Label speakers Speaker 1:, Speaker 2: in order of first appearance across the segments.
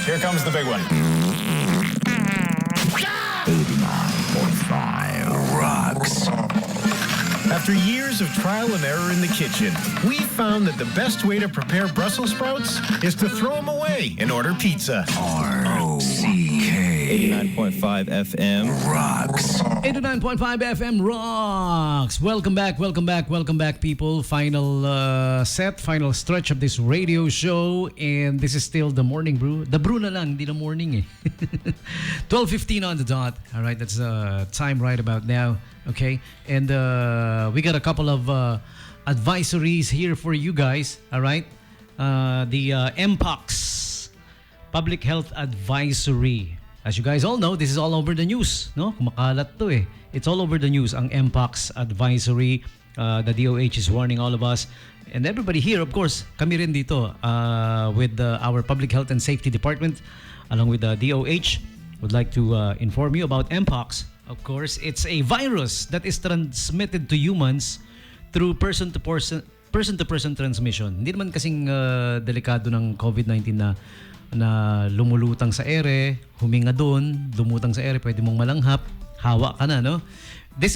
Speaker 1: Here comes the big one.
Speaker 2: 89.5 rocks.
Speaker 1: After years of trial and error in the kitchen, we found that the best way to prepare Brussels sprouts is to throw them away and order pizza.
Speaker 2: RCK
Speaker 3: 89.5 FM
Speaker 2: rocks.
Speaker 4: 89.5 FM rocks. Welcome back, people. Final final stretch of this radio show, and this is still the morning brew. The brew na lang, di na morning eh. 12:15 on the dot. All right, that's time right about now. Okay, and we got a couple of advisories here for you guys. All right, the MPOX Public Health Advisory. As you guys all know, this is all over the news, no? Kumakalat to eh. It's all over the news, ang MPOX advisory. The DOH is warning all of us. And everybody here, of course, kami rin dito with our Public Health and Safety Department, along with the DOH, would like to inform you about MPOX. Of course, it's a virus that is transmitted to humans through person-to-person transmission. Hindi naman kasing delikado ng COVID-19 na lumulutang sa ere, huminga doon, lumutang sa ere, pwede mong malanghap, hawa ka na, no? This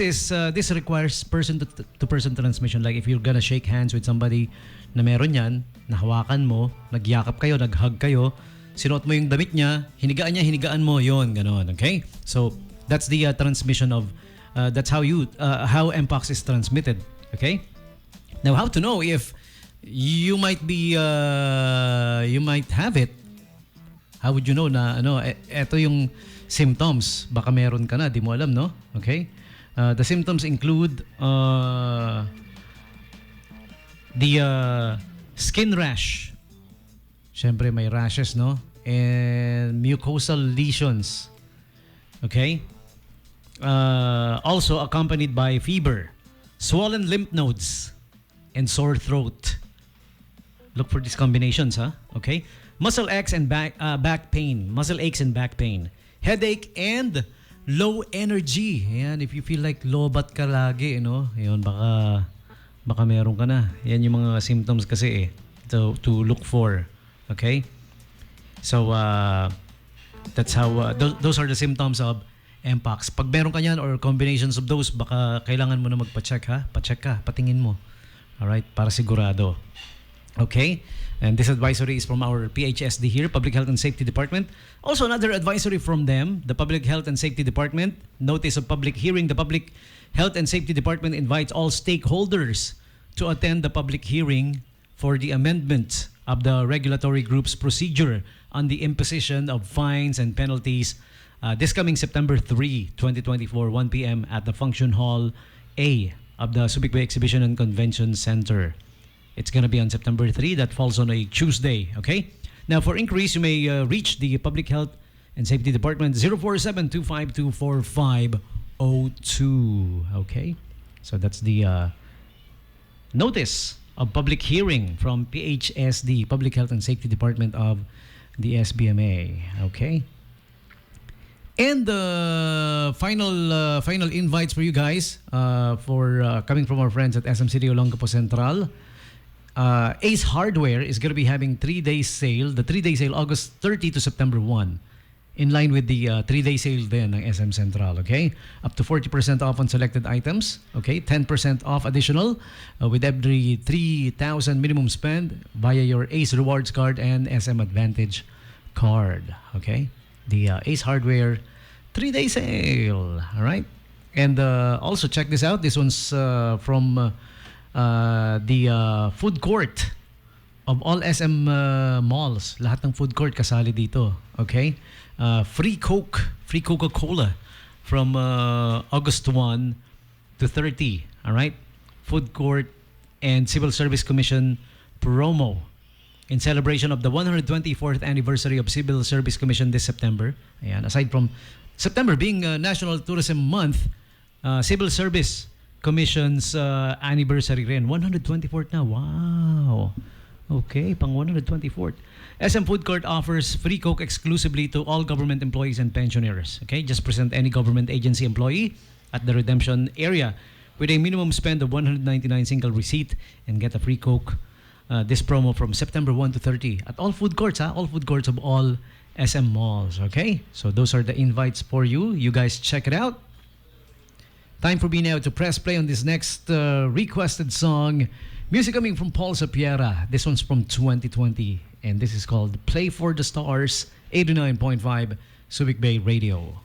Speaker 4: requires person-to-person transmission. Like if you're gonna shake hands with somebody na meron yan, nahawakan mo, nagyakap kayo, naghug kayo, sinuot mo yung damit niya, hinigaan mo, yon ganon, okay? So, that's the transmission of, that's how MPOX is transmitted, okay? Now, how to know if you might have it? How would you know na eto yung symptoms? Baka meron ka na, di mo alam, no? Okay? The symptoms include the skin rash. Siyempre may rashes, no? And mucosal lesions. Okay? Also accompanied by fever, swollen lymph nodes, and sore throat. Look for these combinations, huh? Okay? Muscle aches and back pain, headache, and low energy. Ayan, if you feel like lobat ka lagi, yun, baka meron ka na. Yan yung mga symptoms kasi to look for. Okay? So, that's how, those are the symptoms of MPOX. Pag meron ka yan or combinations of those, baka kailangan mo na magpa-check, ha? Pa-check ka, patingin mo. Alright, para sigurado. Okay? And this advisory is from our PHSD here, Public Health and Safety Department. Also, another advisory from them, the Public Health and Safety Department. Notice of public hearing. The Public Health and Safety Department invites all stakeholders to attend the public hearing for the amendment of the regulatory group's procedure on the imposition of fines and penalties this coming September 3, 2024, 1 p.m. at the Function Hall A of the Subic Bay Exhibition and Convention Center. It's going to be on September 3. That falls on a Tuesday, okay? Now, for inquiries, you may reach the Public Health and Safety Department 047-252-4502, okay? So that's the notice of public hearing from PHSD, Public Health and Safety Department of the SBMA, okay? And the final invites for you guys for coming from our friends at SM City Olongapo Central. Ace Hardware is going to be having 3-day sale. The 3-day sale, August 30 to September 1. In line with the 3-day sale din ng SM Central, okay? Up to 40% off on selected items, okay? 10% off additional with every 3,000 minimum spend via your Ace Rewards card and SM Advantage card, okay? The Ace Hardware 3-day sale, all right? And also check this out. This one's from the food court of all SM malls. Lahat ng food court kasali dito, okay? Free Coca-Cola from August 1 to 30, all right? Food court and Civil Service Commission promo in celebration of the 124th anniversary of Civil Service Commission this September. Ayan, aside from September being National Tourism Month, Civil Service Commission's anniversary rin. 124th na. Wow. Okay, pang 124th. SM Food Court offers free Coke exclusively to all government employees and pensioners. Okay, just present any government agency employee at the redemption area with a minimum spend of 199 single receipt and get a free Coke. This promo from September 1 to 30 at all food courts, all food courts of all SM Malls. Okay? So those are the invites for you. You guys check it out. Time for me now to press play on this next requested song. Music coming from Paul Sapiera. This one's from 2020. And this is called Play for the Stars, 89.5 Subic Bay Radio.